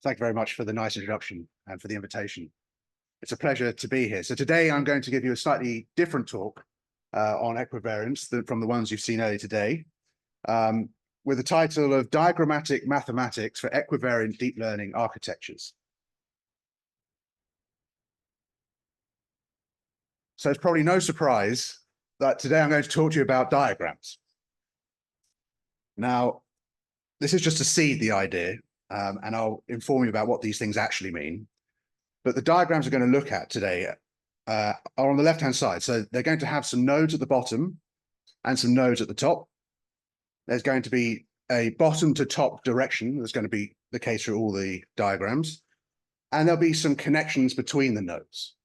Thank you very much for the nice introduction and for the invitation. It's a pleasure to be here. So today I'm going to give you a slightly different talk on equivariance from the ones you've seen earlier today, with the title of Diagrammatic Mathematics for Equivariant Deep Learning Architectures. So it's probably no surprise that today I'm going to talk to you about diagrams. Now, this is just to seed the idea, and I'll inform you about what these things actually mean. But the diagrams we're going to look at today are on the left-hand side. So they're going to have some nodes at the bottom and some nodes at the top. There's going to be a bottom to top direction. That's going to be the case for all the diagrams. And there'll be some connections between the nodes.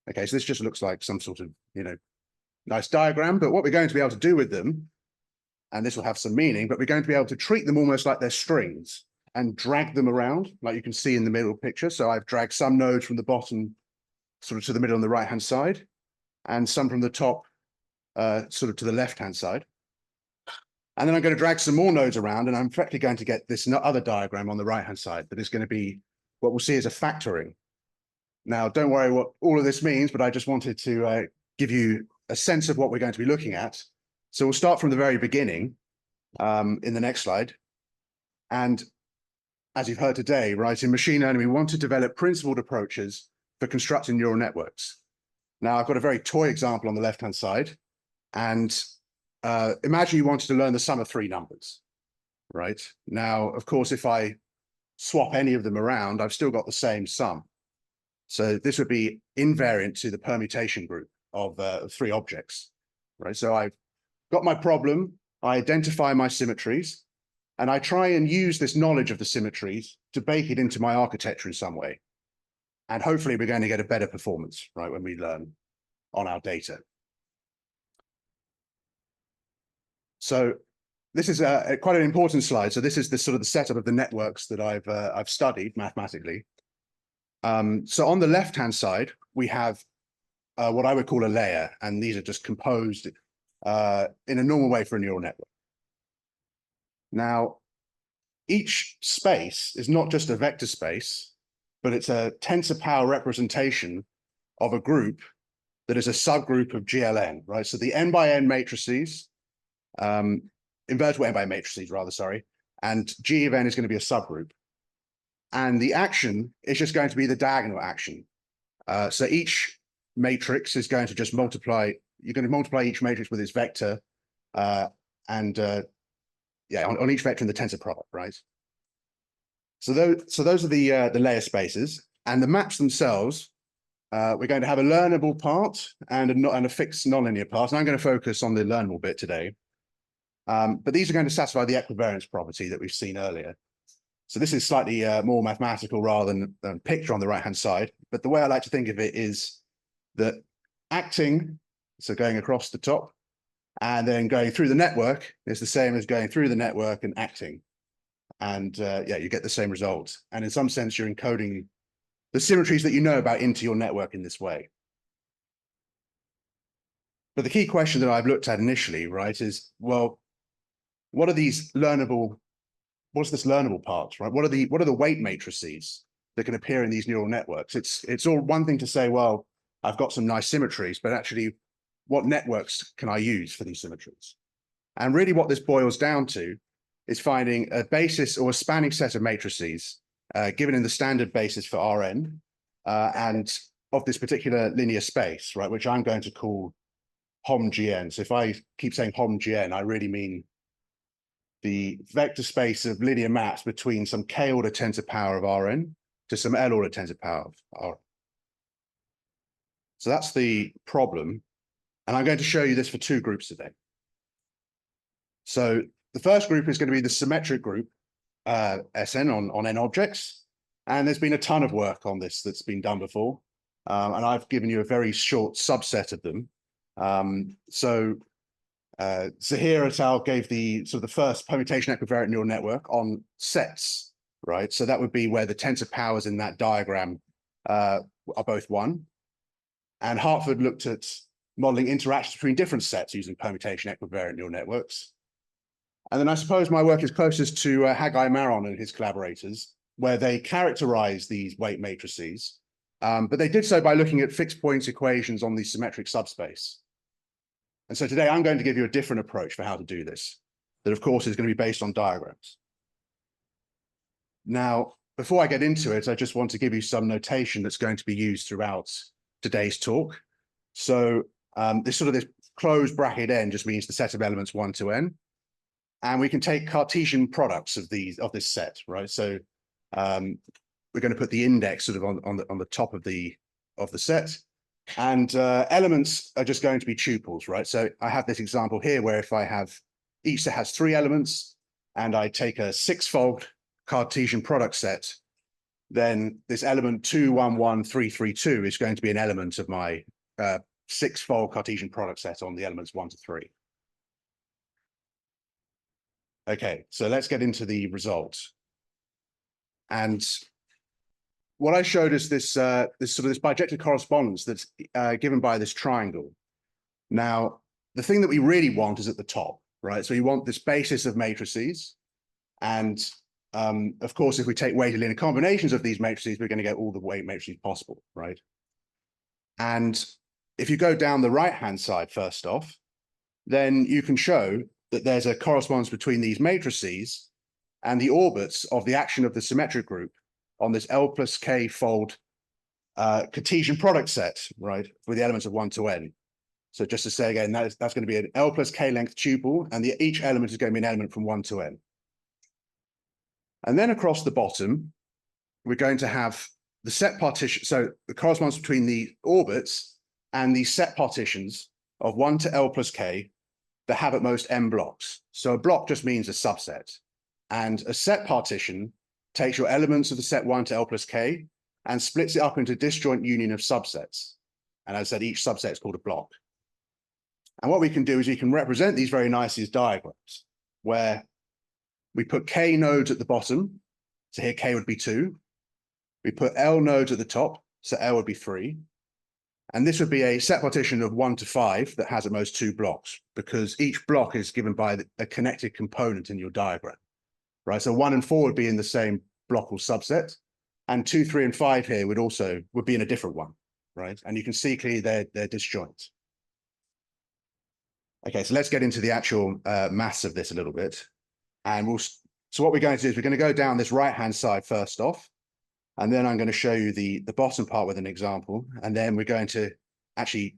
Okay, so this just looks like some sort of, nice diagram. But what we're going to be able to do with them, and this will have some meaning, but we're going to be able to treat them almost like they're strings and drag them around, like you can see in the middle picture. So I've dragged some nodes from the bottom sort of to the middle on the right-hand side, and some from the top sort of to the left-hand side. And then I'm going to drag some more nodes around, and I'm effectively going to get this other diagram on the right-hand side that is going to be what we'll see as a factoring. Now, don't worry what all of this means, but I just wanted to give you a sense of what we're going to be looking at. So we'll start from the very beginning in the next slide. And as you've heard today, right, in machine learning, we want to develop principled approaches for constructing neural networks. Now, I've got a very toy example on the left-hand side. And imagine you wanted to learn the sum of three numbers, right? Now, of course, if I swap any of them around, I've still got the same sum. So this would be invariant to the permutation group of three objects, right? So I've got my problem, I identify my symmetries, and I try and use this knowledge of the symmetries to bake it into my architecture in some way. And hopefully we're going to get a better performance, right, when we learn on our data. So this is quite an important slide. So this is the sort of the setup of the networks that I've studied mathematically. So on the left-hand side, we have what I would call a layer, and these are just composed in a normal way for a neural network. Now, each space is not just a vector space, but it's a tensor power representation of a group that is a subgroup of GLN, right? So the n by n matrices, invertible n by n matrices rather, sorry, and G of n is going to be a subgroup. And the action is just going to be the diagonal action. So each matrix is going to just multiply, you're going to multiply each matrix with its vector, on each vector in the tensor product, right? So those are the layer spaces, and the maps themselves. We're going to have a learnable part and a fixed nonlinear part, and I'm going to focus on the learnable bit today. But these are going to satisfy the equivariance property that we've seen earlier. So this is slightly more mathematical rather than picture on the right-hand side. But the way I like to think of it is that acting, so going across the top, and then going through the network is the same as going through the network and acting. And you get the same result. And in some sense, you're encoding the symmetries that you know about into your network in this way. But the key question that I've looked at initially, right, is, well, what are these learnable, what's this learnable part, right? What are the weight matrices that can appear in these neural networks? It's all one thing to say, well, I've got some nice symmetries, but actually, what networks can I use for these symmetries? And really what this boils down to is finding a basis or a spanning set of matrices given in the standard basis for Rn and of this particular linear space, right, which I'm going to call HOM-GN. So if I keep saying HOM-GN, I really mean the vector space of linear maps between some k-order tensor power of Rn to some l-order tensor power of Rn. So that's the problem. And I'm going to show you this for two groups today. So the first group is going to be the symmetric group, Sn on n objects. And there's been a ton of work on this that's been done before. And I've given you a very short subset of them. Zahir et al. Gave the first permutation equivariant neural network on sets, right? So that would be where the tensor powers in that diagram are both one. And Hartford looked at modeling interactions between different sets using permutation equivariant neural networks. And then I suppose my work is closest to Haggai Maron and his collaborators, where they characterize these weight matrices, but they did so by looking at fixed points equations on the symmetric subspace. And so today I'm going to give you a different approach for how to do this, that of course is going to be based on diagrams. Now, before I get into it, I just want to give you some notation that's going to be used throughout today's talk. So this closed bracket n just means the set of elements 1 to n. And we can take Cartesian products of this set, right? So we're going to put the index sort of on the top of the set. And elements are just going to be tuples, right? So I have this example here where if I have each set has 3 elements and I take a 6-fold Cartesian product set, then this element 2, 1, 1, 3, 3, 2 is going to be an element of my 6-fold Cartesian product set on the elements 1 to 3. Okay, so let's get into the result. And what I showed is this bijective correspondence that's given by this triangle. Now, the thing that we really want is at the top, right? So you want this basis of matrices. And of course, if we take weighted linear combinations of these matrices, we're going to get all the weight matrices possible, right? And if you go down the right-hand side first off, then you can show that there's a correspondence between these matrices and the orbits of the action of the symmetric group on this L plus K fold Cartesian product set, right, with the elements of 1 to n. So just to say again, that's going to be an L plus K length tuple, and each element is going to be an element from 1 to n. And then across the bottom, we're going to have the set partition, so the correspondence between the orbits and the set partitions of 1 to L plus K that have at most m blocks. So a block just means a subset. And a set partition takes your elements of the set 1 to L plus K and splits it up into disjoint union of subsets. And as I said, each subset is called a block. And what we can do is we can represent these very nicely as diagrams, where we put K nodes at the bottom. So here K would be 2. We put L nodes at the top, so L would be 3. And this would be a set partition of 1 to 5 that has at most 2 blocks, because each block is given by a connected component in your diagram, right? So 1 and 4 would be in the same block or subset, and 2, 3, and 5 here would be in a different one, right? And you can see clearly they're disjoint. Okay, so let's get into the actual maths of this a little bit. And so what we're going to do is we're going to go down this right-hand side first off, and then I'm going to show you the bottom part with an example, and then we're going to actually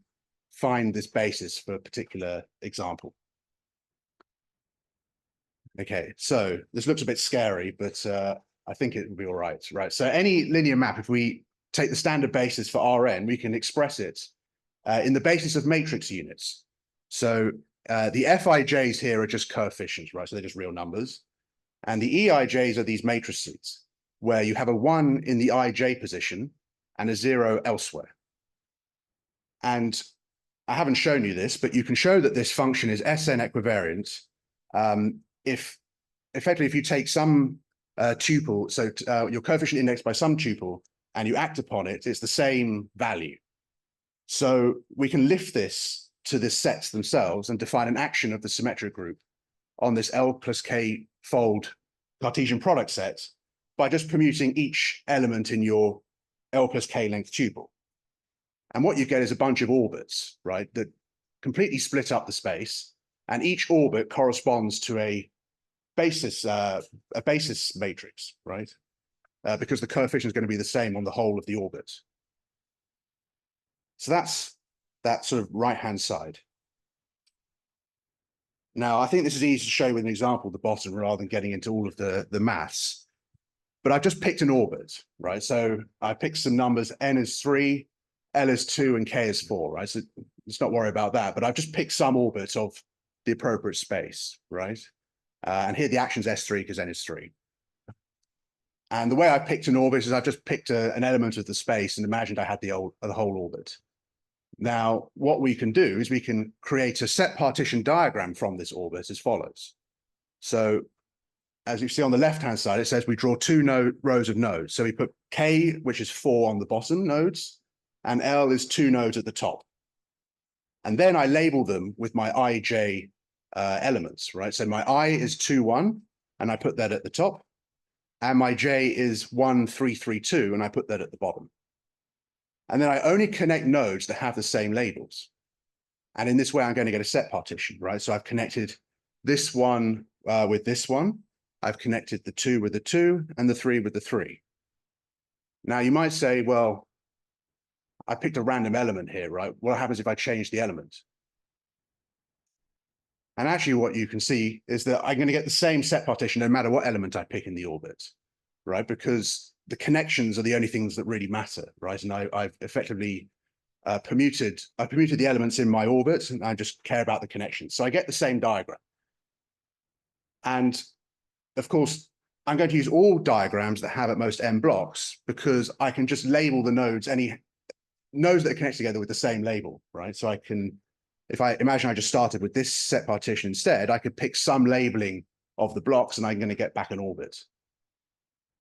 find this basis for a particular example. Okay, so this looks a bit scary, but I think it will be all right, right? So any linear map, if we take the standard basis for Rn, we can express it in the basis of matrix units. So the Fij's here are just coefficients, right? So they're just real numbers. And the Eij's are these matrices, where you have a 1 in the Ij position and a 0 elsewhere. And I haven't shown you this, but you can show that this function is Sn equivariant if you take some tuple, so your coefficient indexed by some tuple, and you act upon it, it's the same value. So we can lift this to the sets themselves and define an action of the symmetric group on this L plus K fold Cartesian product set by just permuting each element in your L plus K length tuple. And what you get is a bunch of orbits, right, that completely split up the space, and each orbit corresponds to a basis matrix, right? Because the coefficient is going to be the same on the whole of the orbit. So that's that sort of right-hand side. Now, I think this is easy to show with an example at the bottom rather than getting into all of the maths. But I've just picked an orbit, right? So I picked some numbers, n is 3, L is 2, and K is 4, right? So let's not worry about that. But I've just picked some orbit of the appropriate space, right? And here the action is S3 because n is 3. And the way I picked an orbit is I've just picked an element of the space and imagined I had the whole orbit. Now, what we can do is we can create a set partition diagram from this orbit as follows. So as you see on the left-hand side, it says we draw 2 rows of nodes. So we put K, which is 4 on the bottom nodes, and L is 2 nodes at the top. And then I label them with my Ij elements, right? So my I is 2, 1, and I put that at the top. and my J is 1, 3, 3, 2, and I put that at the bottom. And then I only connect nodes that have the same labels. And in this way, I'm going to get a set partition, right? So I've connected this one with this one. I've connected the 2 with the 2 and the 3 with the 3. Now you might say, well, I picked a random element here, right? What happens if I change the element? And actually what you can see is that I'm going to get the same set partition no matter what element I pick in the orbit, right? Because the connections are the only things that really matter, right? And I've effectively permuted the elements in my orbit, and I just care about the connections. So I get the same diagram. And of course, I'm going to use all diagrams that have at most n blocks, because I can just label the nodes, any nodes that are connected together with the same label, right? So I can, if I imagine I just started with this set partition instead, I could pick some labeling of the blocks and I'm going to get back an orbit.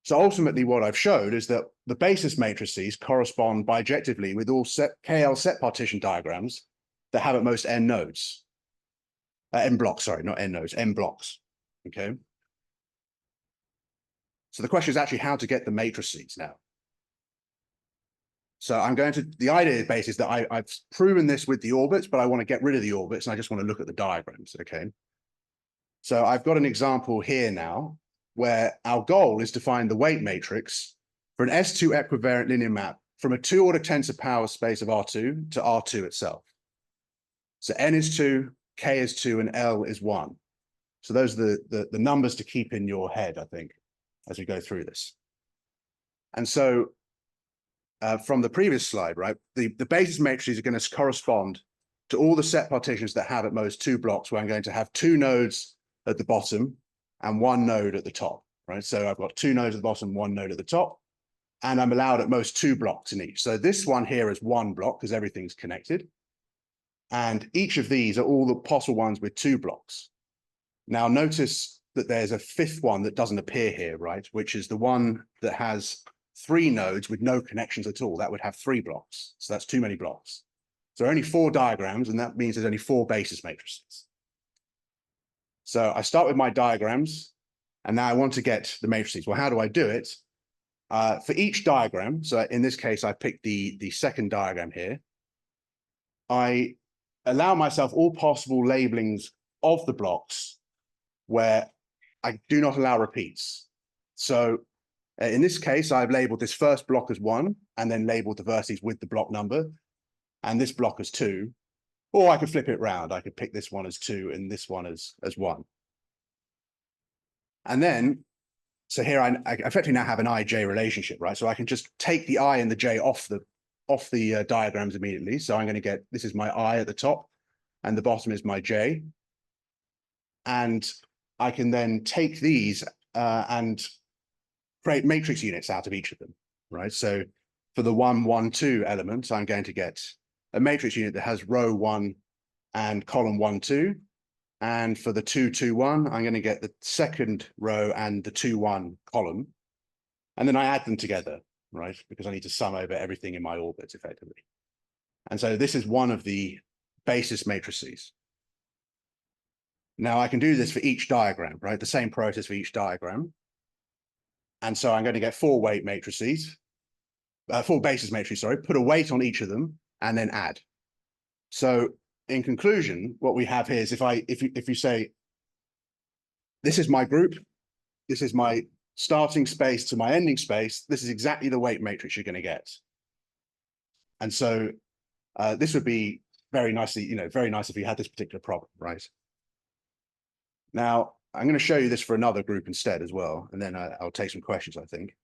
So ultimately what I've showed is that the basis matrices correspond bijectively with all KL set partition diagrams that have at most n nodes. N blocks, sorry, not n nodes, n blocks, okay? So the question is actually how to get the matrices now. So I'm going to, the idea base is that I've proven this with the orbits, but I want to get rid of the orbits and I just want to look at the diagrams, okay? So I've got an example here now where our goal is to find the weight matrix for an S2 equivariant linear map from a 2-order tensor power space of R2 to R2 itself. So N is 2, K is 2, and L is 1. So those are the numbers to keep in your head, I think, as we go through this. And so from the previous slide, right, the basis matrices are going to correspond to all the set partitions that have at most 2 blocks, where I'm going to have 2 nodes at the bottom and 1 node at the top, right? So I've got 2 nodes at the bottom, 1 node at the top, and I'm allowed at most 2 blocks in each. So this one here is 1 block because everything's connected. And each of these are all the possible ones with 2 blocks. Now notice that there's a 5th one that doesn't appear here, right? Which is the one that has 3 nodes with no connections at all. That would have 3 blocks. So that's too many blocks. So only 4 diagrams, and that means there's only 4 basis matrices. So I start with my diagrams, and now I want to get the matrices. Well, how do I do it? For each diagram, so in this case, I picked the second diagram here. I allow myself all possible labelings of the blocks where I do not allow repeats. So in this case, I've labeled this first block as 1 and then labeled the vertices with the block number, and this block as 2. Or I could flip it around. I could pick this one as 2 and this one as 1. And then, so here I effectively now have an I-J relationship, right? So I can just take the I and the J off the diagrams immediately. So I'm going to get, this is my I at the top and the bottom is my J. And I can then take these and create matrix units out of each of them, right? So for the 1, 1, 2 element, I'm going to get a matrix unit that has row 1 and column 1, 2. And for the 2, 2, 1, I'm going to get the second row and the 2, 1 column. And then I add them together, right? Because I need to sum over everything in my orbit effectively. And so this is one of the basis matrices. Now I can do this for each diagram, right? The same process for each diagram. And so I'm going to get 4 weight matrices, 4 basis matrices, sorry, put a weight on each of them and then add. So in conclusion, what we have here is if you say, this is my group, this is my starting space to my ending space, this is exactly the weight matrix you're going to get. And so this would be very nicely, very nice if you had this particular problem, right? Now, I'm going to show you this for another group instead as well, and then I'll take some questions, I think.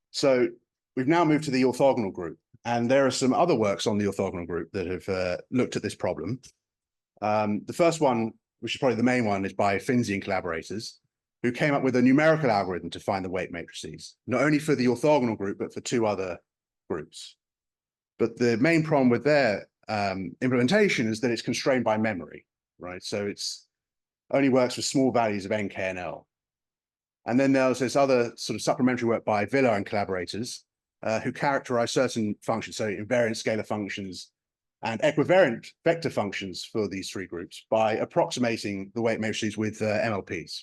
So we've now moved to the orthogonal group, and there are some other works on the orthogonal group that have looked at this problem. The first one, which is probably the main one, is by Finzi and collaborators, who came up with a numerical algorithm to find the weight matrices, not only for the orthogonal group, but for 2 other groups. But the main problem with their implementation is that it's constrained by memory, right? So it's only works with small values of n, k, and l. And then there's this other sort of supplementary work by Villa and collaborators who characterize certain functions, so invariant scalar functions and equivariant vector functions for these 3 groups by approximating the weight matrices with MLPs.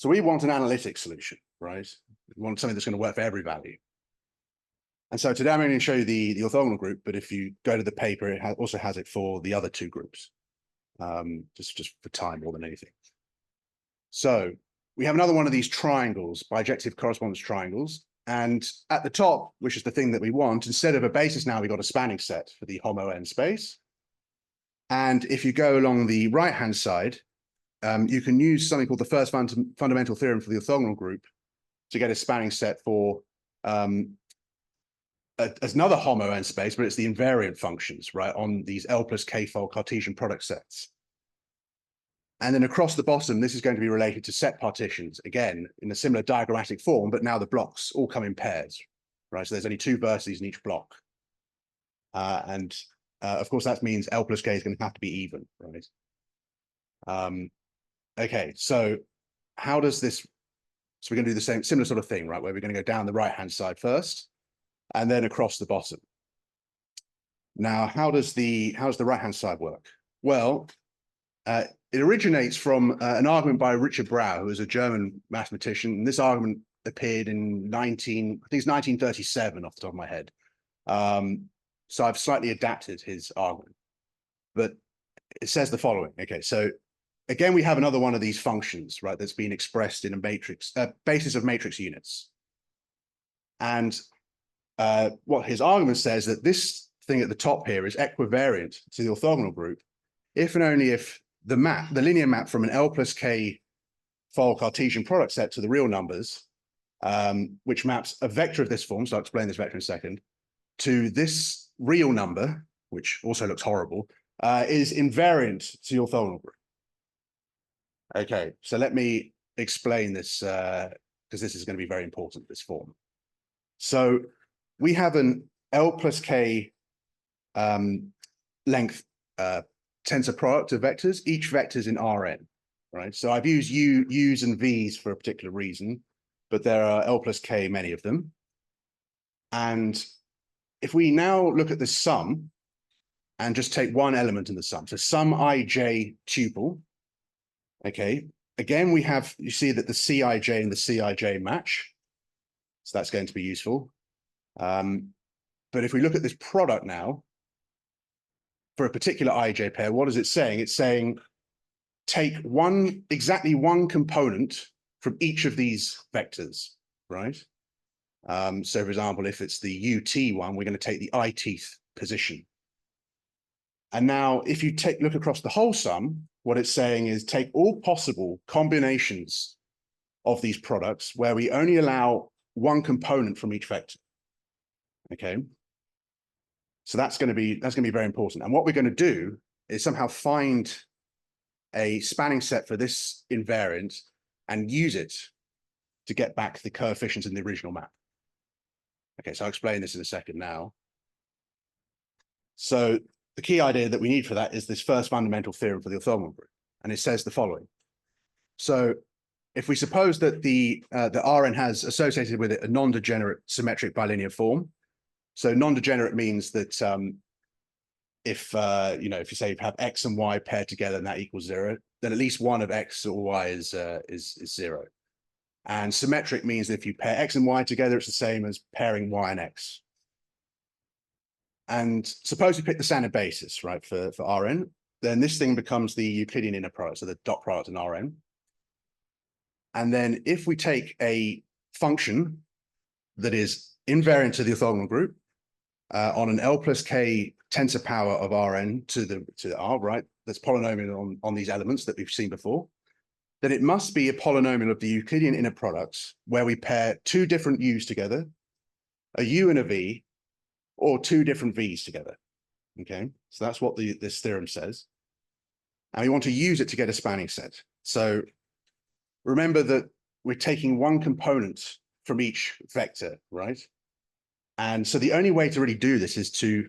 So we want an analytic solution, right? We want something that's going to work for every value. And so today I'm going to show you the orthogonal group, but if you go to the paper, it also has it for the other two groups, just for time more than anything. So we have another one of these triangles, bijective correspondence triangles. And at the top, which is the thing that we want, instead of a basis now, we've got a spanning set for the homo n space. And if you go along the right-hand side, you can use something called the first fundamental theorem for the orthogonal group to get a spanning set for another homo n space, but it's the invariant functions, right, on these L plus K-fold Cartesian product sets. And then across the bottom, this is going to be related to set partitions, again, in a similar diagrammatic form, but now the blocks all come in pairs, right? So there's only two vertices in each block. Of course, that means L plus K is going to have to be even, right? Okay, so how does this, so we're going to do the similar sort of thing, right? Where we're going to go down the right-hand side first, and then across the bottom. Now, how does the right-hand side work? Well, it originates from an argument by Richard Brau, who is a German mathematician. And this argument appeared in 1937 off the top of my head. So I've slightly adapted his argument, but it says the following. Okay, so again, we have another one of these functions, right, that's been expressed in a matrix, basis of matrix units. And what his argument says that this thing at the top here is equivariant to the orthogonal group, if and only if the linear map from an L plus K fold Cartesian product set to the real numbers, which maps a vector of this form, so I'll explain this vector in a second, to this real number, which also looks horrible, is invariant to the orthogonal group. Okay, so let me explain this, because this is going to be very important, this form. So we have an L plus K length tensor product of vectors. Each vector is in Rn, right? So I've used U's and V's for a particular reason, but there are L plus K, many of them. And if we now look at the sum and just take one element in the sum, so sum ij tuple, okay, again, you see that the Cij and the Cij match. So that's going to be useful. But if we look at this product now, for a particular ij pair, what is it saying? It's saying take exactly one component from each of these vectors, right? So for example, if it's the ut one, we're going to take the itth position. And now if you look across the whole sum, what it's saying is take all possible combinations of these products where we only allow one component from each vector. Okay. So that's going to be very important. And what we're going to do is somehow find a spanning set for this invariant and use it to get back the coefficients in the original map. Okay, so I'll explain this in a second now. So the key idea that we need for that is this first fundamental theorem for the orthogonal group. And it says the following. So if we suppose that the Rn has associated with it a non-degenerate symmetric bilinear form, so non-degenerate means that if you say you have x and y paired together and that equals 0, then at least one of x or y is 0. And symmetric means that if you pair x and y together, it's the same as pairing y and x. And suppose we pick the standard basis, right, for Rn, then this thing becomes the Euclidean inner product, so the dot product in Rn. And then if we take a function that is invariant to the orthogonal group on an L plus K tensor power of Rn to the R, right, that's polynomial on these elements that we've seen before, then it must be a polynomial of the Euclidean inner products where we pair two different U's together, a U and a V, or two different V's together. Okay, so that's what this theorem says. And we want to use it to get a spanning set. So remember that we're taking one component from each vector, right? And so the only way to really do this is to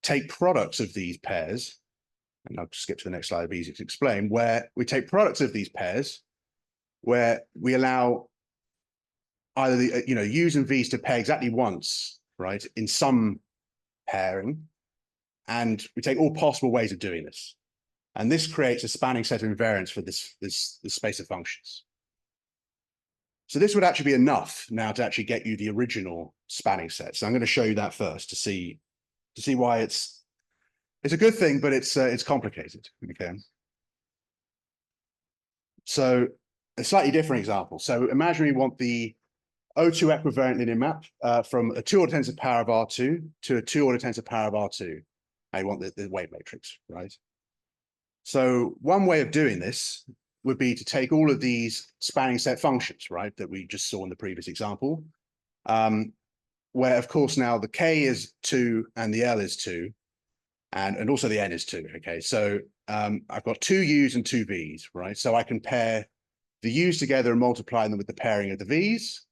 take products of these pairs, and I'll skip to the next slide, it'll be easy to explain, where we take products of these pairs, where we allow either the U's and V's to pair exactly once, right, in some pairing, and we take all possible ways of doing this. And this creates a spanning set of invariants for this space of functions. So this would actually be enough now to actually get you the original spanning set. So I'm going to show you that first to see why it's a good thing, but it's complicated. Okay. So a slightly different example. So imagine we want the O2 equivariant linear map from a 2-order tensor power of R2 to a 2-order tensor power of R2. I want the wave matrix, right? So one way of doing this would be to take all of these spanning set functions, right, that we just saw in the previous example, where of course now the K is 2 and the L is 2, and also the N is 2, okay? So I've got 2 U's and 2 V's, right? So I can pair the U's together and multiply them with the pairing of the V's.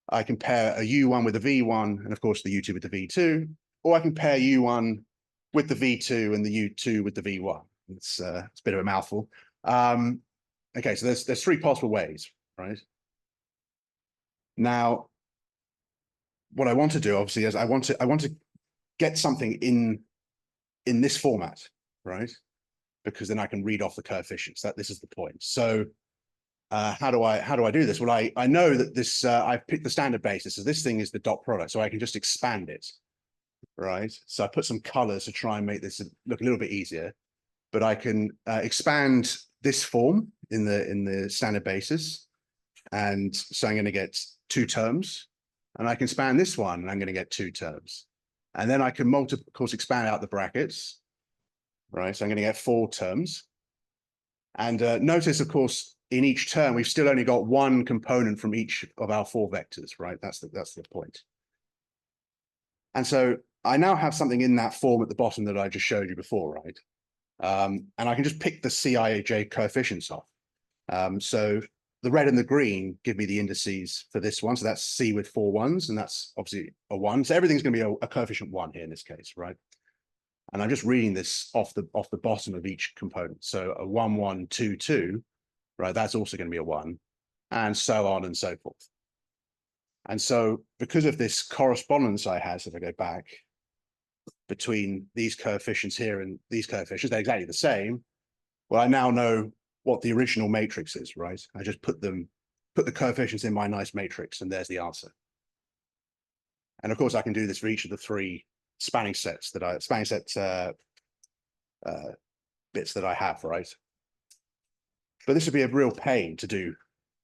I can pair a U1 with a V1, and of course the U2 with the V2, or I can pair U1 with the V2 and the U2 with the V1. It's a bit of a mouthful. Okay, so there's 3 possible ways, right? Now, what I want to do, obviously, is I want to get something in this format, right? Because then I can read off the coefficients. This is the point. So how do I do this? Well, I know that this I've picked the standard basis. So this thing is the dot product, so I can just expand it, right? So I put some colors to try and make this look a little bit easier. But I can expand this form in the standard basis, and so I'm going to get 2 terms, and I can expand this one, and I'm going to get 2 terms, and then I can of course expand out the brackets, right? So I'm going to get 4 terms, and notice, of course, in each term we've still only got 1 component from each of our 4 vectors, right? That's the point. And so I now have something in that form at the bottom that I just showed you before, right? And I can just pick the Cij coefficients off. So the red and the green give me the indices for this one. So that's C with 4 1s, and that's obviously a 1. So everything's going to be a coefficient 1 here in this case, right? And I'm just reading this off the bottom of each component. So a 1 1 2 2, right? That's also going to be a 1, and so on and so forth. And so because of this correspondence I have, so if I go back between these coefficients here and these coefficients, they're exactly the same. Well, I now know what the original matrix is, right? I just put the coefficients in my nice matrix, and there's the answer. And of course, I can do this for each of the 3 spanning sets bits that I have, right? But this would be a real pain to do.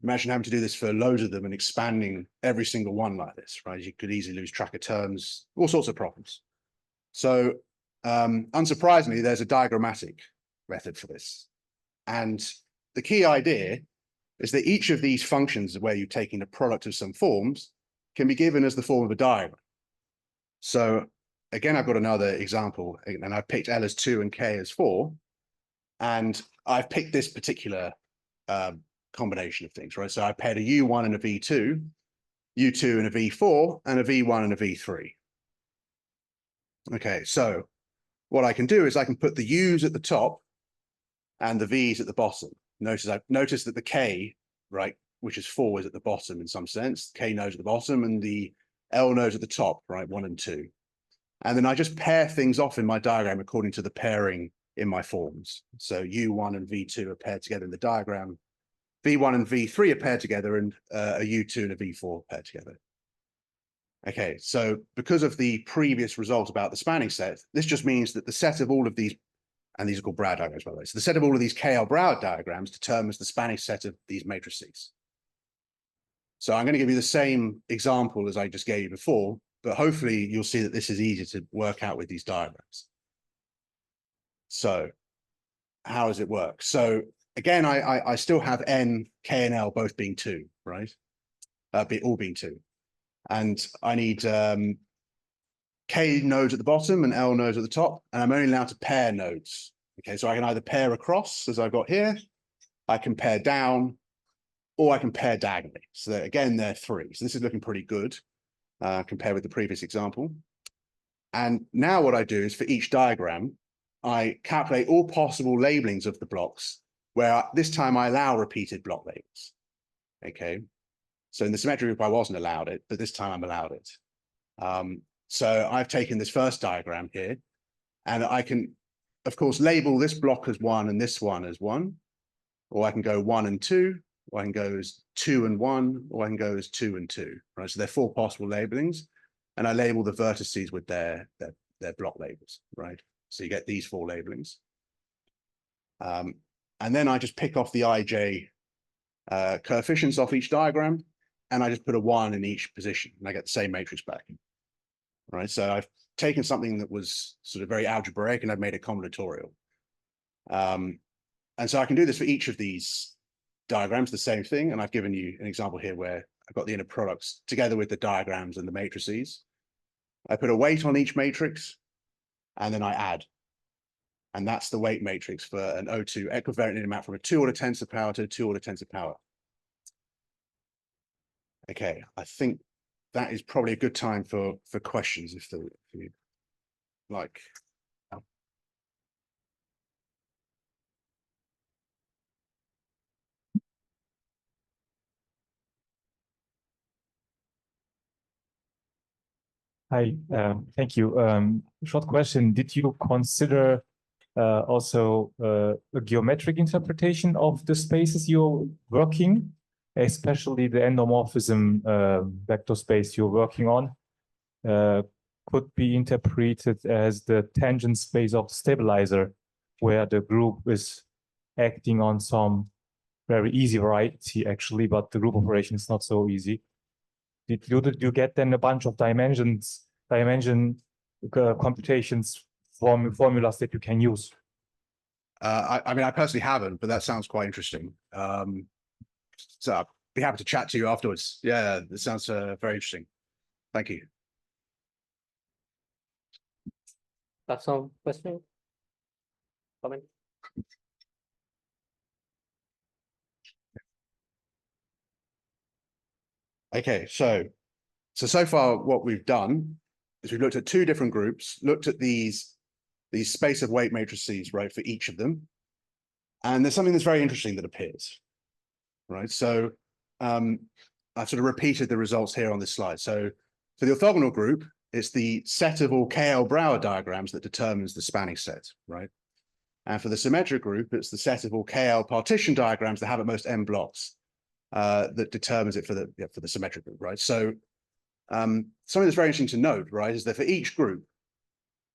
Imagine having to do this for loads of them and expanding every single one like this, right? You could easily lose track of terms, all sorts of problems. So unsurprisingly, there's a diagrammatic method for this. And the key idea is that each of these functions where you're taking the product of some forms can be given as the form of a diagram. So again, I've got another example, and I've picked L as 2 and K as 4. And I've picked this particular combination of things, right? So I paired a U1 and a V2, U2 and a V4, and a V1 and a V3. Okay, so what I can do is I can put the U's at the top and the V's at the bottom. Notice that the K, right, which is 4, is at the bottom in some sense. K nodes at the bottom and the L nodes at the top, right, 1 and 2. And then I just pair things off in my diagram according to the pairing in my forms. So U1 and V2 are paired together in the diagram. V1 and V3 are paired together, and a U2 and a V4 paired together. Okay, so because of the previous result about the spanning set, this just means that the set of all of these, and these are called Brauer diagrams, by the way, so the set of all of these KL Brauer diagrams determines the spanning set of these matrices. So I'm going to give you the same example as I just gave you before, but hopefully you'll see that this is easier to work out with these diagrams. So how does it work? So again, I still have N, K, and L both being 2, right? All being 2. And I need K nodes at the bottom and L nodes at the top, and I'm only allowed to pair nodes. Okay, so I can either pair across, as I've got here, I can pair down, or I can pair diagonally. So again, they're 3. So this is looking pretty good compared with the previous example. And now what I do is for each diagram, I calculate all possible labelings of the blocks, where this time I allow repeated block labels. Okay. So in the symmetry group, I wasn't allowed it, but this time I'm allowed it. So I've taken this first diagram here, and I can, of course, label this block as 1 and this one as 1, or I can go 1 and 2, or I can go as 2 and 1, or I can go as 2 and 2, right? So there are 4 possible labelings, and I label the vertices with their block labels, right? So you get these 4 labelings. And then I just pick off the ij coefficients off each diagram, and I just put a 1 in each position, and I get the same matrix back, right? So I've taken something that was sort of very algebraic, and I've made it combinatorial. And so I can do this for each of these diagrams, the same thing, and I've given you an example here where I've got the inner products together with the diagrams and the matrices. I put a weight on each matrix, and then I add. And that's the weight matrix for an O2 equivariant linear map from a 2-order tensor power to a 2-order tensor power. Okay, I think that is probably a good time for questions if you like. Hi, thank you. Short question. Did you consider also a geometric interpretation of the spaces you're working, especially the endomorphism vector space you're working on? Could be interpreted as the tangent space of the stabilizer, where the group is acting on some very easy variety, actually, but the group operation is not so easy. Did you get then a bunch of dimension computations formulas that you can use? I mean, I personally haven't, but that sounds quite interesting. So I'd be happy to chat to you afterwards. Yeah, this sounds very interesting. Thank you. That's some question? Comment? Okay, so far what we've done is we've looked at 2 different groups, looked at these space of weight matrices, right, for each of them. And there's something that's very interesting that appears, right? So I've sort of repeated the results here on this slide. So for the orthogonal group, it's the set of all KL-Brauer diagrams that determines the spanning set, right? And for the symmetric group, it's the set of all KL partition diagrams that have at most n blocks that determines it for the symmetric group, right? So something that's very interesting to note, right, is that for each group,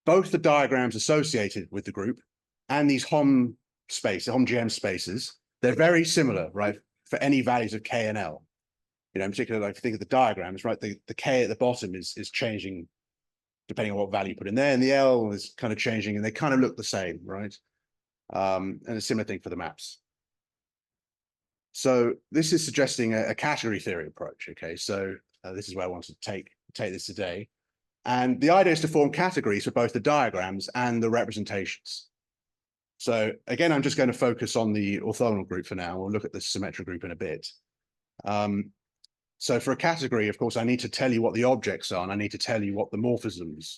both the diagrams associated with the group and these HOM-GM spaces, they're very similar, right, for any values of K and L. You know, in particular, like if you think of the diagrams, right, the K at the bottom is changing depending on what value you put in there, and the L is kind of changing, and they kind of look the same, right? And a similar thing for the maps. So this is suggesting a category theory approach, okay? So this is where I want to take this today. And the idea is to form categories for both the diagrams and the representations. So again, I'm just going to focus on the orthogonal group for now. We'll look at the symmetric group in a bit. So for a category, of course, I need to tell you what the objects are, and I need to tell you what the morphisms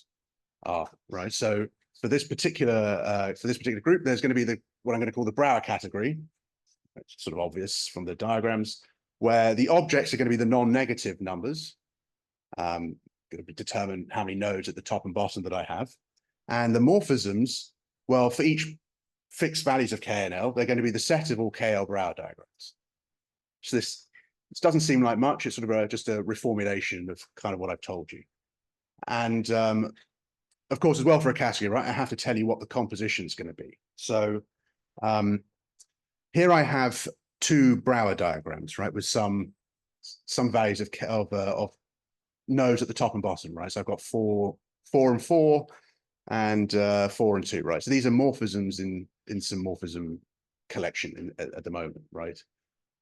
are, right? So for this particular group, there's going to be what I'm going to call the Brauer category. It's sort of obvious from the diagrams, where the objects are going to be the non-negative numbers. Going to determine how many nodes at the top and bottom that I have. And the morphisms, well, for each fixed values of K and L, they're going to be the set of all KL-Brauer diagrams. So this doesn't seem like much. It's sort of just a reformulation of kind of what I've told you. And of course, as well for a category, right, I have to tell you what the composition is going to be. So here I have 2 Brauer diagrams, right, with some values of nodes at the top and bottom, right? So I've got 4 and 4 and 4 and 2, right? So these are morphisms in some morphism collection at the moment, right?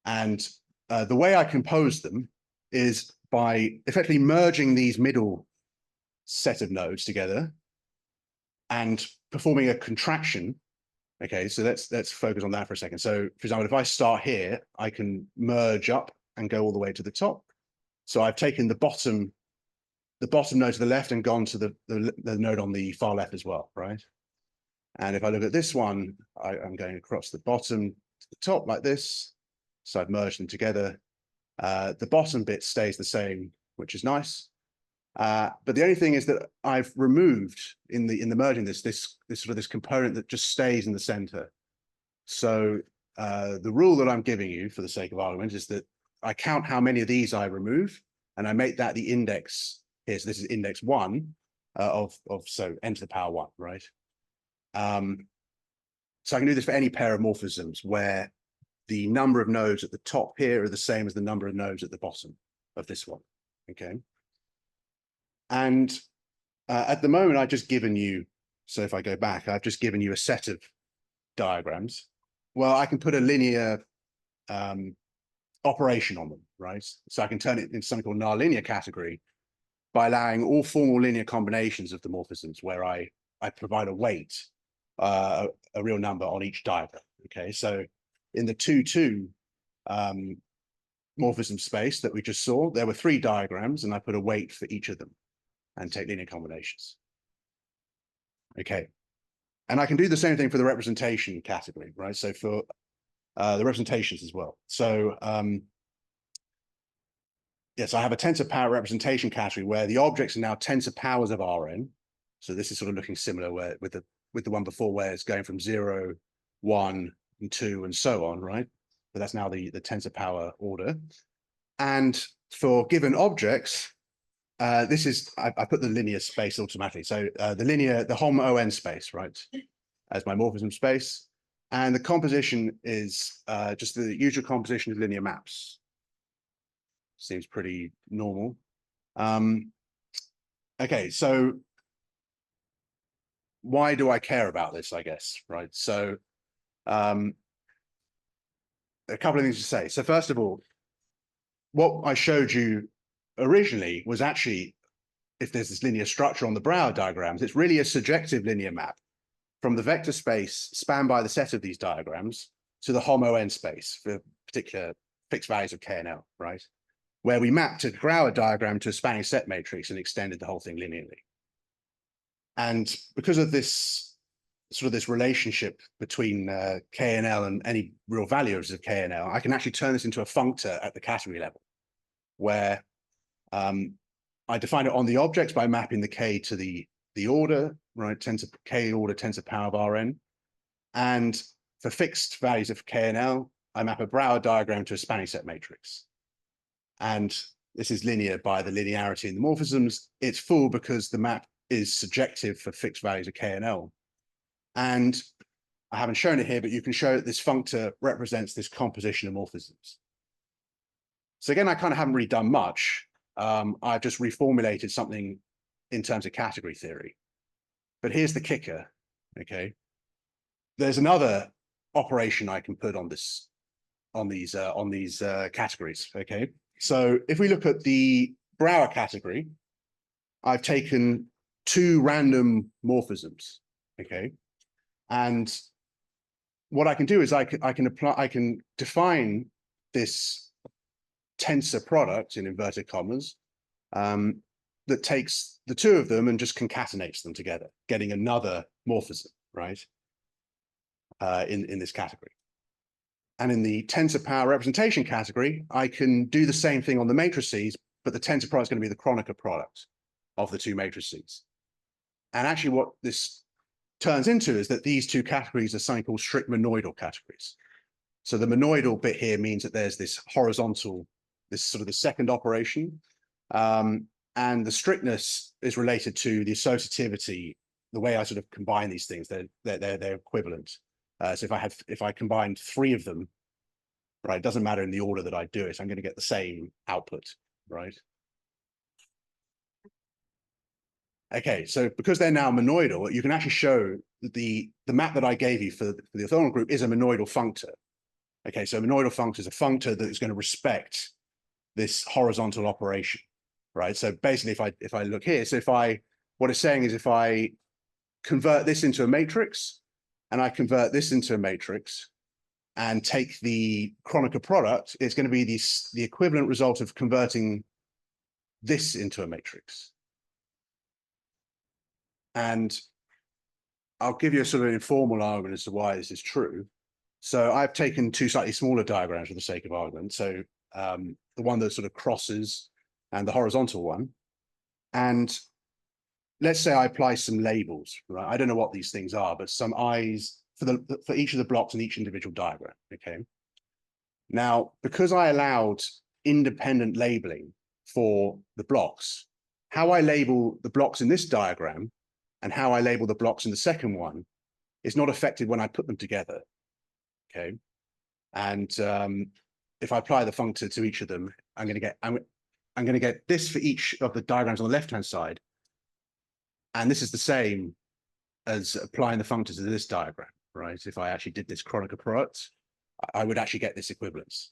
And the way I compose them is by effectively merging these middle set of nodes together and performing a contraction. Okay, so let's focus on that for a second. So for example, if I start here, I can merge up and go all the way to the top. So I've taken the bottom node to the left and gone to the node on the far left as well, right? And if I look at this one, I'm going across the bottom to the top like this. So I've merged them together. The bottom bit stays the same, which is nice. But the only thing is that I've removed in the merging this component that just stays in the center. So the rule that I'm giving you for the sake of argument is that I count how many of these I remove, and I make that the index here. So this is index 1 so n to the power 1, right? So I can do this for any pair of morphisms where the number of nodes at the top here are the same as the number of nodes at the bottom of this one, okay? And at the moment, I've just given you, so if I go back, I've just given you a set of diagrams. Well, I can put a linear operation on them, right? So I can turn it into something called nonlinear category by allowing all formal linear combinations of the morphisms where I provide a weight, a real number on each diagram, okay? So in the 2-2 morphism space that we just saw, there were 3 diagrams and I put a weight for each of them and take linear combinations. Okay, and I can do the same thing for the representation category, right? So for the representations as well. So yes, I have a tensor power representation category where the objects are now tensor powers of Rn. So this is sort of looking similar where with the one before where it's going from 0, 1, and 2, and so on, right? But that's now the tensor power order. And for given objects, this is, I put the linear space automatically. So the Hom ON space, right, as my morphism space. And the composition is just the usual composition of linear maps. Seems pretty normal. Okay, so why do I care about this, I guess, right? So a couple of things to say. So first of all, what I showed you originally was actually, if there's this linear structure on the Brauer diagrams, it's really a surjective linear map from the vector space spanned by the set of these diagrams to the Hom ON space for particular fixed values of K and L, right? Where we mapped a Brauer diagram to a spanning set matrix and extended the whole thing linearly. And because of this sort of this relationship between K and L and any real values of K and L, I can actually turn this into a functor at the category level, where I define it on the objects by mapping the K to the order, right? K order tensor power of Rn. And for fixed values of K and L, I map a Brauer diagram to a spanning set matrix. And this is linear by the linearity in the morphisms. It's full because the map is surjective for fixed values of K and L. And I haven't shown it here, but you can show that this functor represents this composition of morphisms. So again, I kind of haven't really done much. I've just reformulated something in terms of category theory. But here's the kicker, okay? There's another operation I can put on this, on these categories, okay? So if we look at the Brauer category, I've taken 2 random morphisms, okay? And what I can do is I can define this tensor product in inverted commas that takes the 2 of them and just concatenates them together, getting another morphism, right? In this category. And in the tensor power representation category, I can do the same thing on the matrices, but the tensor product is going to be the Kronecker product of the 2 matrices. And actually what this turns into is that these 2 categories are something called strict monoidal categories. So the monoidal bit here means that there's this horizontal, this sort of the second operation. And the strictness is related to the associativity, the way I sort of combine these things, they're equivalent. So if I combine 3 of them, right, it doesn't matter in the order that I do it, I'm going to get the same output, right? Okay, so because they're now monoidal, you can actually show that the map that I gave you for the orthogonal group is a monoidal functor. Okay, so a monoidal functor is a functor that is going to respect this horizontal operation, right? So basically, if I look here, so what it's saying is if I convert this into a matrix, and I convert this into a matrix, and take the Kronecker product, it's going to be the equivalent result of converting this into a matrix. And I'll give you a sort of informal argument as to why this is true. So I've taken 2 slightly smaller diagrams for the sake of argument. So the one that sort of crosses and the horizontal one. And let's say I apply some labels, right? I don't know what these things are, but some I's for each of the blocks in each individual diagram. Okay. Now, because I allowed independent labeling for the blocks, how I label the blocks in this diagram and how I label the blocks in the second one is not affected when I put them together. Okay. And if I apply the functor to each of them, I'm going to get this for each of the diagrams on the left-hand side. And this is the same as applying the functor to this diagram, right? If I actually did this Kronecker product, I would actually get this equivalence.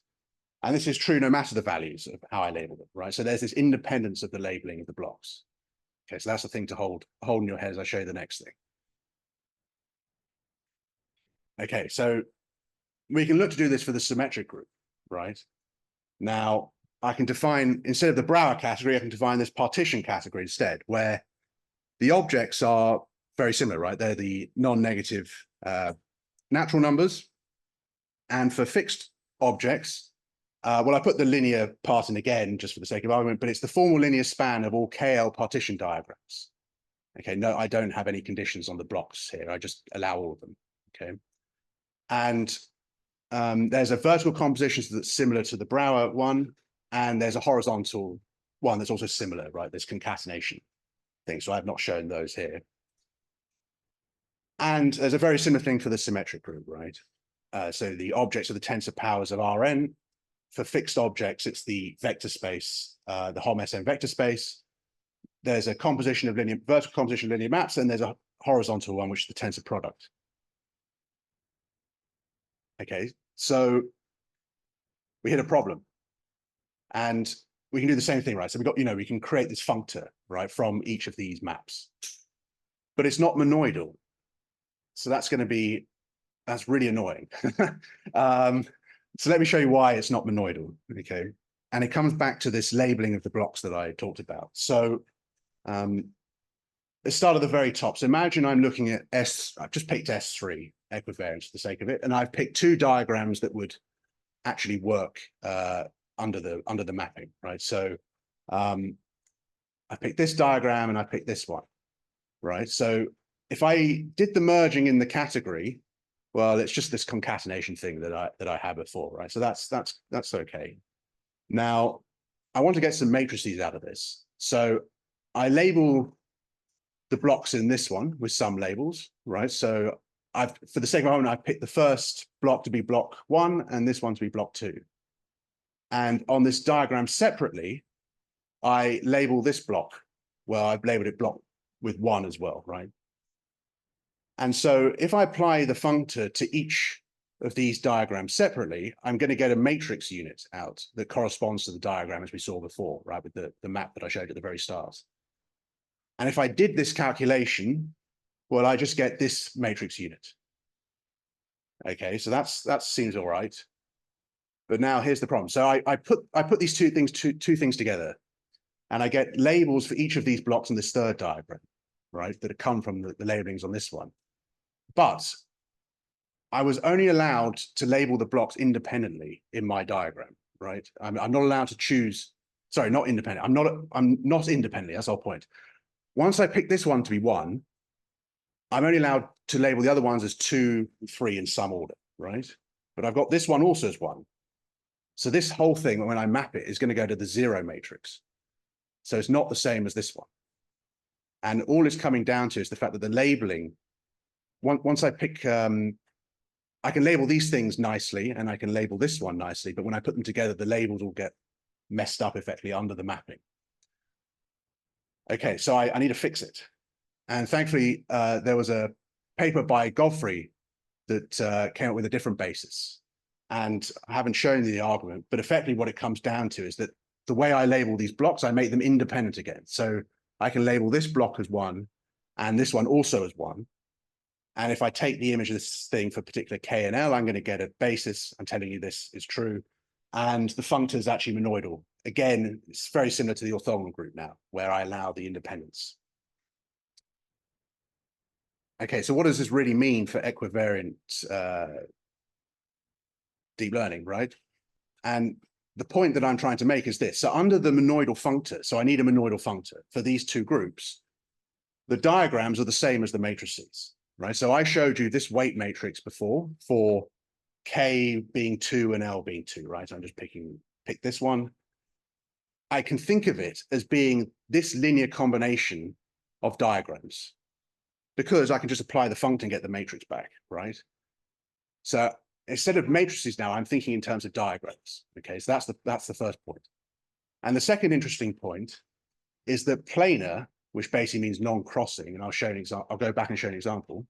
And this is true no matter the values of how I label them, right? So there's this independence of the labeling of the blocks. Okay, so that's the thing to hold in your head as I show you the next thing. Okay, so we can look to do this for the symmetric group, right? Now, I can define, instead of the Brouwer category, I can define this partition category instead, where the objects are very similar, right? They're the non-negative natural numbers. And for fixed objects, well, I put the linear part in again, just for the sake of argument, but it's the formal linear span of all KL partition diagrams. Okay, no, I don't have any conditions on the blocks here. I just allow all of them, okay? And there's a vertical composition that's similar to the Brouwer one, and there's a horizontal one that's also similar, right? There's concatenation thing, so I've not shown those here. And there's a very similar thing for the symmetric group, right? So the objects are the tensor powers of Rn. For fixed objects, it's the vector space, the Hom Sn vector space. There's a composition of vertical composition of linear maps, and there's a horizontal one, which is the tensor product. Okay, so we hit a problem. And we can do the same thing, right? So we can create this functor, right, from each of these maps. But it's not monoidal. So that's really annoying. So let me show you why it's not monoidal, okay? And it comes back to this labeling of the blocks that I talked about. So let's start at the very top. So imagine I'm looking at I've just picked S3 equivariance for the sake of it, and I've picked two diagrams that would actually work under the mapping, right? So I picked this diagram and I picked this one, right? So if I did the merging in the category, well, it's just this concatenation thing that I had before, right? So that's okay. Now, I want to get some matrices out of this. So I label the blocks in this one with some labels, right? So for the sake of argument, I picked the first block to be block 1 and this one to be block 2. And on this diagram separately, I label this block. Well, I've labeled it block with 1 as well, right? And so if I apply the functor to each of these diagrams separately, I'm going to get a matrix unit out that corresponds to the diagram as we saw before, right, with the map that I showed at the very start. And if I did this calculation, well, I just get this matrix unit. Okay, so that seems all right. But now here's the problem. So I put these two things together, and I get labels for each of these blocks in this third diagram, right, that come from the labelings on this one. But I was only allowed to label the blocks independently in my diagram, right? I'm not allowed to choose, sorry, not independent. I'm not independently, that's our point. Once I pick this one to be 1, I'm only allowed to label the other ones as 2, 3 in some order, right? But I've got this one also as 1. So this whole thing, when I map it, is going to go to the 0 matrix. So it's not the same as this one. And all it's coming down to is the fact that the labeling, once I pick, I can label these things nicely and I can label this one nicely, but when I put them together, the labels will get messed up effectively under the mapping. Okay, so I need to fix it. And thankfully, there was a paper by Godfrey that came up with a different basis. And I haven't shown you the argument, but effectively what it comes down to is that the way I label these blocks, I make them independent again. So I can label this block as 1 and this one also as 1. And if I take the image of this thing for particular K and L, I'm going to get a basis. I'm telling you this is true. And the functor is actually monoidal. Again, it's very similar to the orthogonal group now, where I allow the independence. Okay, so what does this really mean for equivariant deep learning, right? And the point that I'm trying to make is this. So under the monoidal functor, so I need a monoidal functor for these two groups, the diagrams are the same as the matrices. right? So I showed you this weight matrix before for K being 2 and L being 2, right? I'm just pick this one. I can think of it as being this linear combination of diagrams because I can just apply the funct and get the matrix back, right? So instead of matrices now, I'm thinking in terms of diagrams. Okay, so that's the first point. And the second interesting point is that planar, which basically means non-crossing, and I'll show an example. I'll go back and show an example.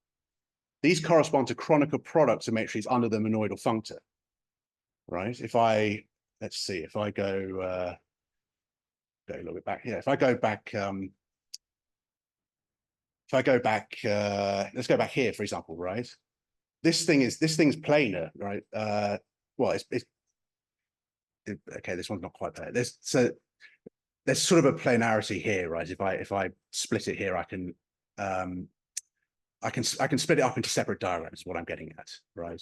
These correspond to chronicle products of matrices under the monoidal functor, right? Let's see, if I go a little bit back here. If I go back, let's go back here, for example, right? This thing's planar, right? Well, okay, this one's not quite there. There's sort of a planarity here, right? If I split it here, I can split it up into separate diagrams, is what I'm getting at, right?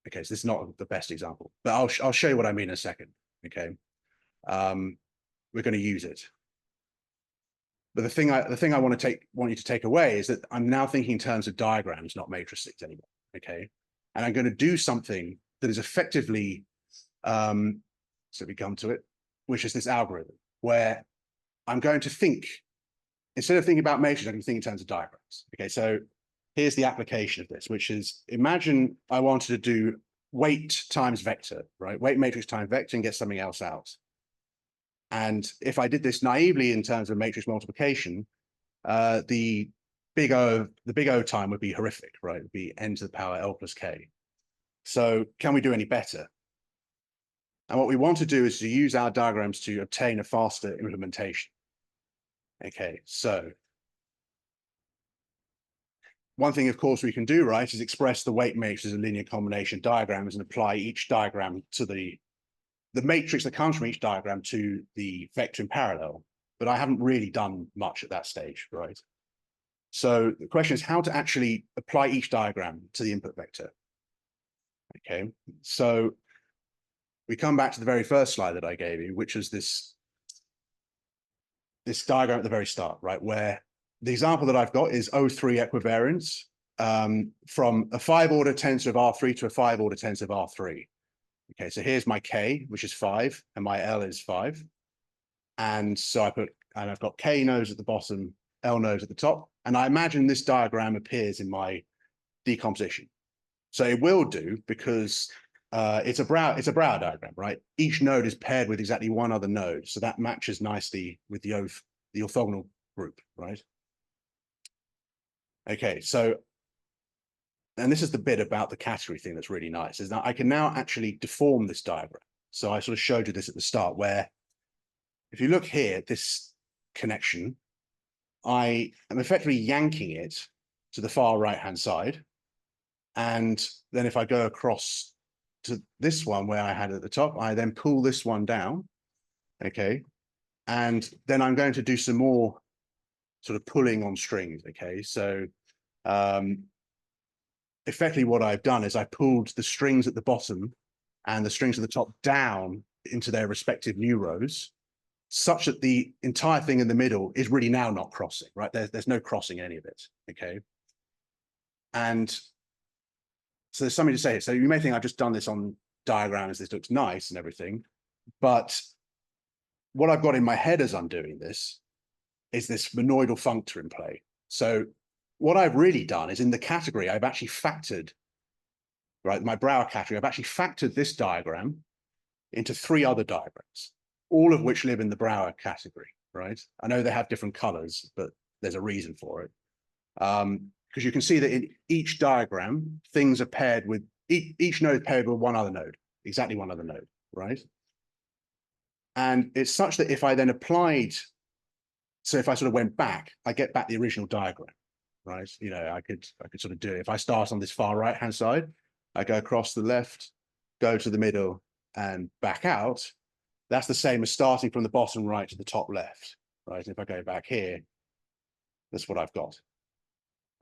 Okay, so this is not the best example, but I'll show you what I mean in a second. Okay, we're going to use it. But the thing I want you to take away is that I'm now thinking in terms of diagrams, not matrices anymore. Okay, and I'm going to do something that is effectively, so we come to it, which is this algorithm where I'm going to think, instead of thinking about matrices, I'm going to think in terms of diagrams. Okay, so here's the application of this, which is, imagine I wanted to do weight times vector, right? Weight matrix times vector and get something else out. And if I did this naively in terms of matrix multiplication, the big O time would be horrific, right? It would be n to the power L plus K. So can we do any better? And what we want to do is to use our diagrams to obtain a faster implementation. Okay, so one thing, of course, we can do, right, is express the weight matrix as a linear combination of diagrams and apply each diagram to the matrix that comes from each diagram to the vector in parallel. But I haven't really done much at that stage, right? So the question is how to actually apply each diagram to the input vector. Okay, so we come back to the very first slide that I gave you, which was this diagram at the very start, right, where the example that I've got is O3 equivariance from a 5-order tensor of R3 to a 5-order tensor of R3. Okay, so here's my K, which is 5, and my L is 5. And so I've got K nodes at the bottom, L nodes at the top, and I imagine this diagram appears in my decomposition. So it will do because it's a Brauer diagram, right? Each node is paired with exactly one other node, so that matches nicely with the orthogonal group, right? Okay, so, and this is the bit about the category thing that's really nice, is that I can now actually deform this diagram. So I sort of showed you this at the start, where if you look here, this connection, I am effectively yanking it to the far right-hand side. And then if I go across to this one where I had at the top, I then pull this one down, okay? And then I'm going to do some more sort of pulling on strings, okay? So effectively what I've done is I pulled the strings at the bottom and the strings at the top down into their respective new rows, such that the entire thing in the middle is really now not crossing, right? There's no crossing any of it, okay? And so there's something to say. So you may think I've just done this on diagrams, this looks nice and everything, but what I've got in my head as I'm doing this is this monoidal functor in play. So what I've really done is in the category, I've actually factored, right, my Brauer category, I've actually factored this diagram into 3 other diagrams, all of which live in the Brauer category, right? I know they have different colors, but there's a reason for it. Because you can see that in each diagram, things are paired with, each node paired with one other node, exactly one other node, right? And it's such that if I then applied, so if I sort of went back, I get back the original diagram, right? You know, I could sort of do it. If I start on this far right-hand side, I go across the left, go to the middle and back out. That's the same as starting from the bottom right to the top left, right? And if I go back here, that's what I've got,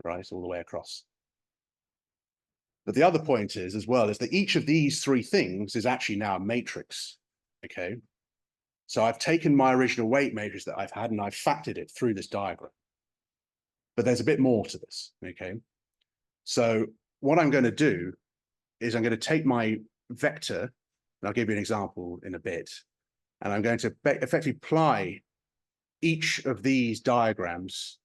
right? All the way across. But the other point is as well is that each of these 3 things is actually now a matrix, okay? So I've taken my original weight matrix that I've had and I've factored it through this diagram. but there's a bit more to this, okay? So what I'm going to do is I'm going to take my vector, and I'll give you an example in a bit, and I'm going to effectively apply each of these diagrams,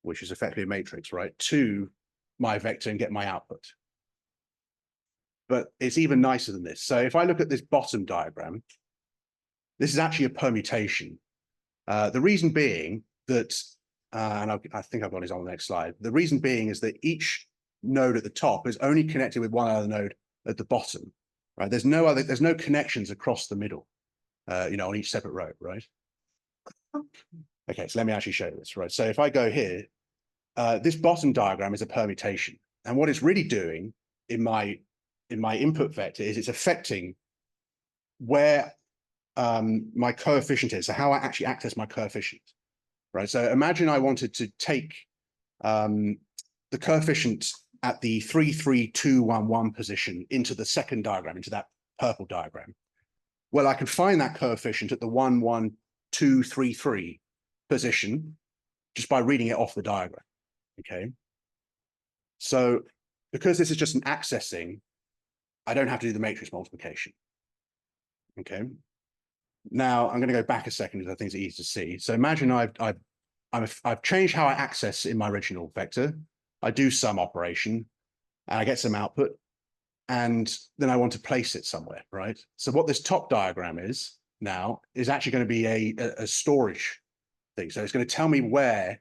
which is effectively a matrix, right, to my vector and get my output. But it's even nicer than this. So if I look at this bottom diagram, this is actually a permutation. The reason being that, and I think I've got this on the next slide. The reason being is that each node at the top is only connected with one other node at the bottom, right? There's no connections across the middle, on each separate row, right? Okay, so let me actually show you this, right? So if I go here, this bottom diagram is a permutation, and what it's really doing in my input vector is it's affecting where my coefficient is, so how I actually access my coefficient, right? So imagine I wanted to take the coefficient at the 3, 3, 2, 1, 1 position into the second diagram, into that purple diagram. Well, I can find that coefficient at the 1, 1, 2, 3, 3 position just by reading it off the diagram, okay? So because this is just an accessing, I don't have to do the matrix multiplication, okay? Now I'm going to go back a second because I think it's easy to see. So imagine I've changed how I access in my original vector. I do some operation and I get some output, and then I want to place it somewhere, right? So what this top diagram is now is actually going to be a storage thing. So it's going to tell me where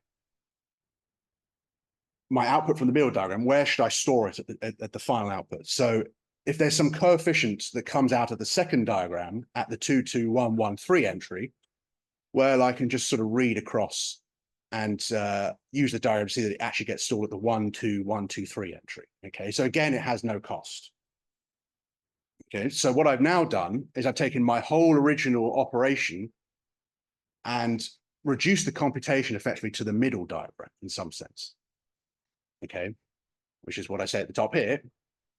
my output from the middle diagram, where should I store it at the final output? So if there's some coefficient that comes out of the second diagram at the 2, 2, 1, 1, 3 entry, well, I can just sort of read across and use the diagram to see that it actually gets stored at the 1, 2, 1, 2, 3 entry. Okay, so again, it has no cost. Okay, so what I've now done is I've taken my whole original operation and reduced the computation effectively to the middle diagram in some sense. Okay, which is what I say at the top here,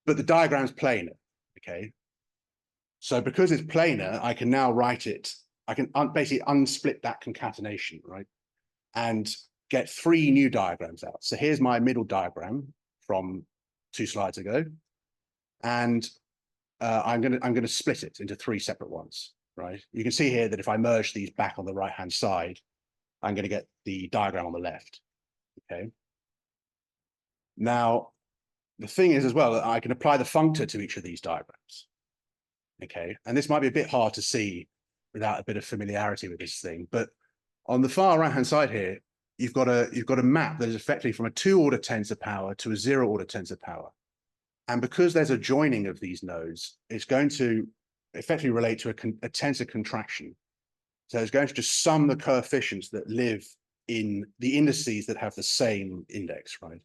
but the diagram's planar. Okay, so because it's planar, I can now write it. I can basically unsplit that concatenation, right, and get 3 new diagrams out. So here's my middle diagram from 2 slides ago, and I'm going to split it into 3 separate ones, right? You can see here that if I merge these back on the right-hand side, I'm going to get the diagram on the left, okay? Now, the thing is as well, that I can apply the functor to each of these diagrams, okay? And this might be a bit hard to see without a bit of familiarity with this thing, but on the far right-hand side here, you've got a map that is effectively from a 2-order tensor power to a 0-order tensor power. And because there's a joining of these nodes, it's going to effectively relate to a tensor contraction. So it's going to just sum the coefficients that live in the indices that have the same index, right?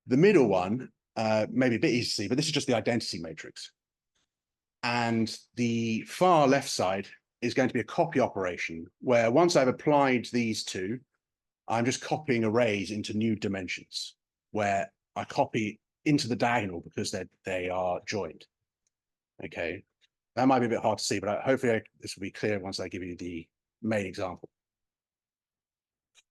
The middle one may be a bit easy to see, but this is just the identity matrix. And the far left side is going to be a copy operation where once I've applied these two, I'm just copying arrays into new dimensions where I copy into the diagonal because they are joined. Okay, that might be a bit hard to see, but hopefully this will be clear once I give you the main example.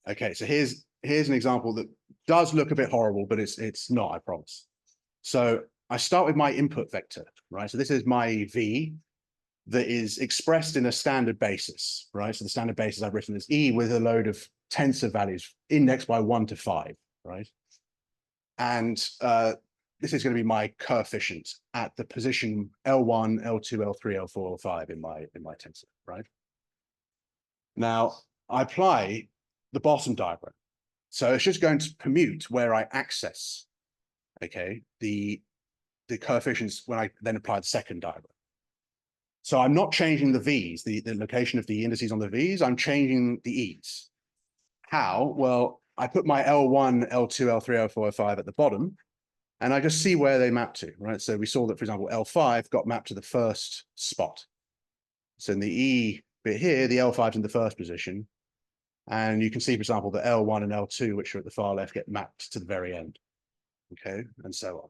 Okay, so here's an example that does look a bit horrible, but it's not, I promise. So I start with my input vector, right? So this is my V that is expressed in a standard basis, right? So the standard basis I've written as E with a load of tensor values indexed by 1 to 5, right? And this is going to be my coefficient at the position L1, L2, L3, L4, L5 in my tensor, right? Now I apply the bottom diagram. So it's just going to permute where I access, okay, the coefficients when I then apply the second diagram. So I'm not changing the V's, the location of the indices on the V's, I'm changing the E's. How? Well, I put my L1, L2, L3, L4, L5 at the bottom, and I just see where they map to, right? So we saw that, for example, L5 got mapped to the first spot. So in the E bit here, the L5 is in the first position. And you can see, for example, the L1 and L2, which are at the far left, get mapped to the very end, okay? And so on.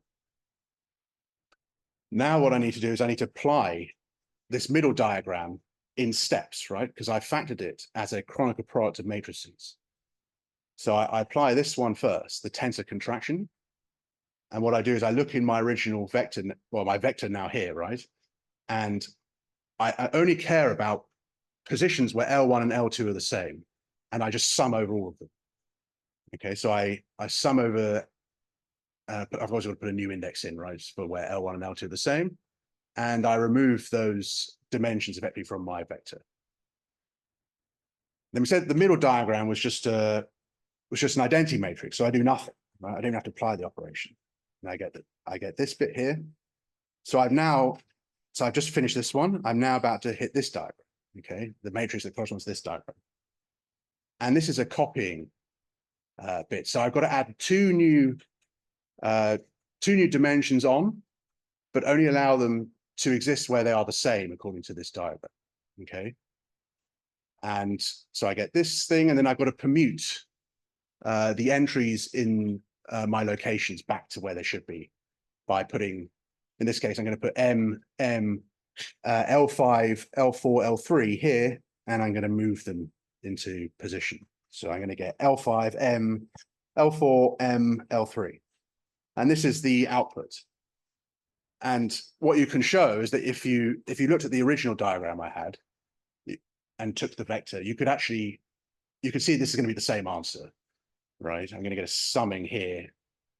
Now what I need to do is I need to apply this middle diagram in steps, right? Because I factored it as a chronicle product of matrices. So I apply this one first, the tensor contraction. And what I do is I look in my original vector, well, my vector now here, right? And I only care about positions where L1 and L2 are the same. And I just sum over all of them. Okay, so I sum over, I've always got to put a new index in, right, for where L1 and L2 are the same. And I remove those dimensions effectively from my vector. Then we said the middle diagram was just an identity matrix, so I do nothing. Right? I don't have to apply the operation. And I get this bit here. So I've just finished this one. I'm now about to hit this diagram. Okay, the matrix that corresponds to this diagram. And this is a copying bit. So I've got to add two new dimensions on, but only allow them to exist where they are the same according to this diagram. Okay. And so I get this thing, and then I've got to permute the entries in my locations back to where they should be by putting, in this case, I'm going to put M, L5, L4, L3 here, and I'm going to move them into position. So I'm going to get L5, M, L4, M, L3. And this is the output. And what you can show is that if you looked at the original diagram I had and took the vector, you could see this is going to be the same answer, right? I'm going to get a summing here,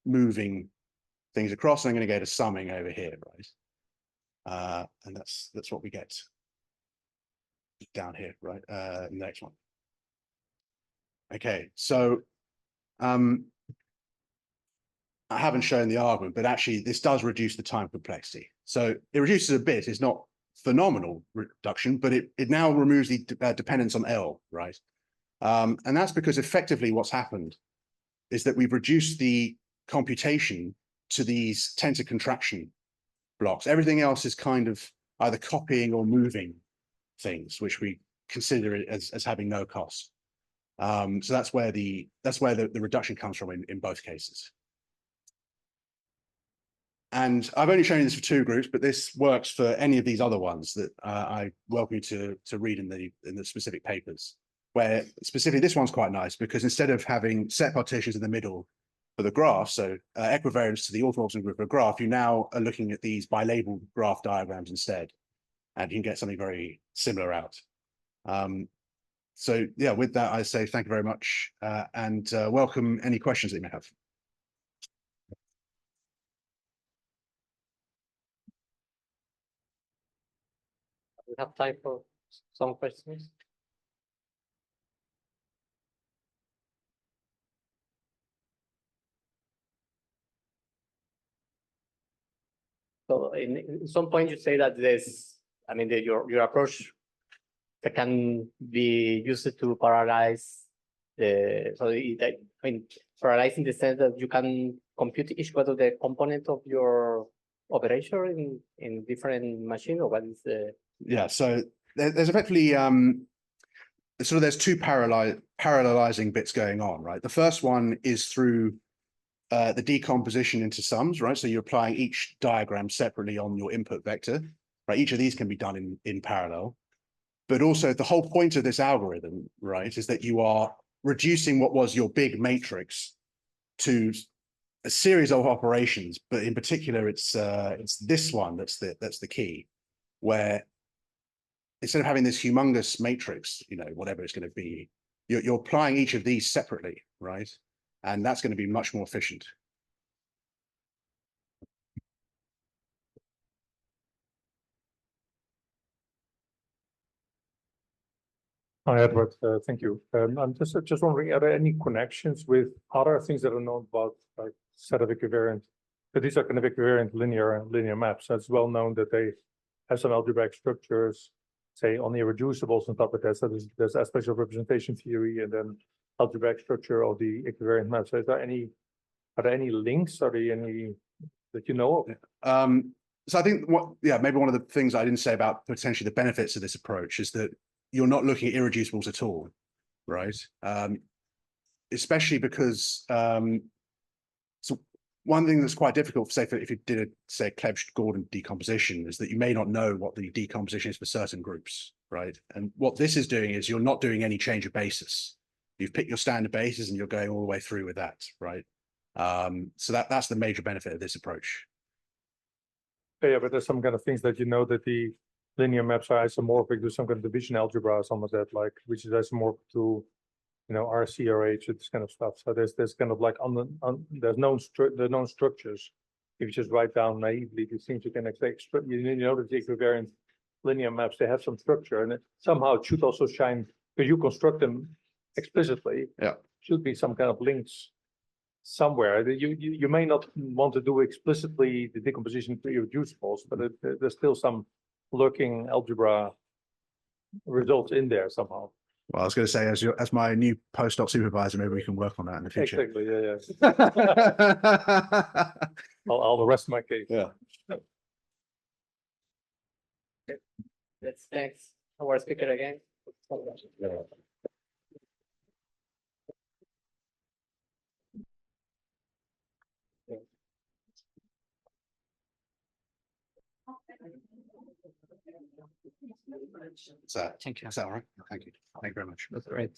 moving things across, and I'm going to get a summing over here, right? And that's what we get down here, right? The next one. Okay, so I haven't shown the argument, but actually this does reduce the time complexity. So it reduces a bit. It's not phenomenal reduction, but it now removes the dependence on L, right? And that's because effectively what's happened is that we've reduced the computation to these tensor contraction blocks. Everything else is kind of either copying or moving things, which we consider it as having no cost. So that's where the reduction comes from in both cases. And I've only shown you this for two groups, but this works for any of these other ones that I welcome you to read in the specific papers, where specifically this one's quite nice because instead of having set partitions in the middle for the graph, so equivariance to the orthomorphism group of a graph, you now are looking at these bilabel graph diagrams instead, and you can get something very similar out. So yeah, with that, I say thank you very much and welcome any questions that you may have. We have time for some questions. So in some point you say that your approach that can be used to parallelize parallelize in the sense that you can compute each one of the component of your operation in different machine, or what is the? Yeah, so there's effectively there's two parallelizing bits going on, right? The first one is through the decomposition into sums, right? So you're applying each diagram separately on your input vector, right? Each of these can be done in parallel. But also the whole point of this algorithm, right, is that you are reducing what was your big matrix to a series of operations, but in particular, it's this one that's the key, where instead of having this humongous matrix, whatever it's going to be, you're applying each of these separately, right? And that's going to be much more efficient. Hi, Edward. Thank you. I'm just wondering, are there any connections with other things that are known about like set of equivariant? But these are kind of equivariant linear maps. So it's well known that they have some algebraic structures, say on the irreducibles and stuff like that. So there's aspects of representation theory and then algebraic structure of the equivariant maps. So are there any links? Are there any that you know of? So I think maybe one of the things I didn't say about potentially the benefits of this approach is that you're not looking at irreducibles at all, right? Especially because so one thing that's quite difficult, say, if you did a Klebsch-Gordon decomposition, is that you may not know what the decomposition is for certain groups, right? And what this is doing is you're not doing any change of basis. You've picked your standard basis and you're going all the way through with that, right? So that's the major benefit of this approach. Yeah, but there's some kind of things that you know that the linear maps are isomorphic to some kind of division algebra or some of that, like which is isomorphic to, you know, RCRH, this kind of stuff. So there's kind of like there's known structures. If you just write down naively these things, you can expect. You know that the equivariant linear maps, they have some structure, and somehow it should also shine because you construct them explicitly. Yeah, should be some kind of links somewhere. You may not want to do explicitly the decomposition to irreducibles, but there's still some lurking algebra results in there somehow. well, I was going to say, as my new postdoc supervisor, maybe we can work on that in the future. Exactly. Yeah. I'll rest my case. Yeah. Let's thanks our speaker again. Is that Thank you. all right? Thank you. Thank you very much. That's great.